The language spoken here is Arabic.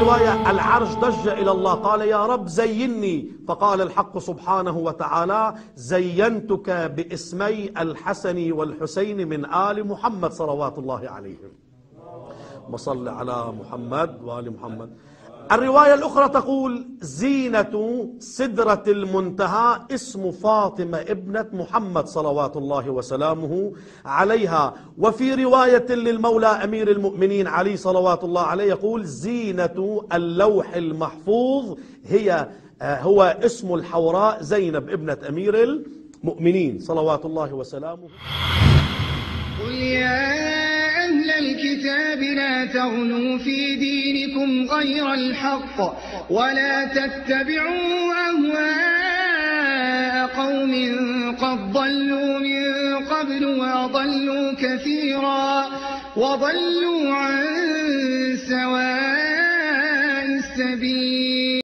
رواية العرش ضج إلى الله قال يا رب زيني، فقال الحق سبحانه وتعالى زينتك باسمي الحسن والحسين من آل محمد صلوات الله عليهم. وصل على محمد وآل محمد. الرواية الأخرى تقول زينة سدرة المنتهى اسم فاطمة ابنة محمد صلوات الله وسلامه عليها. وفي رواية للمولى أمير المؤمنين علي صلوات الله عليه يقول زينة اللوح المحفوظ هو اسم الحوراء زينب ابنة أمير المؤمنين صلوات الله وسلامه. قل يا أهل الكتاب لا تغلوا في دينكم غير الحق ولا تتبعوا أهواء قوم قد ضلوا من قبل وأضلوا كثيرا وضلوا عن سواء السبيل.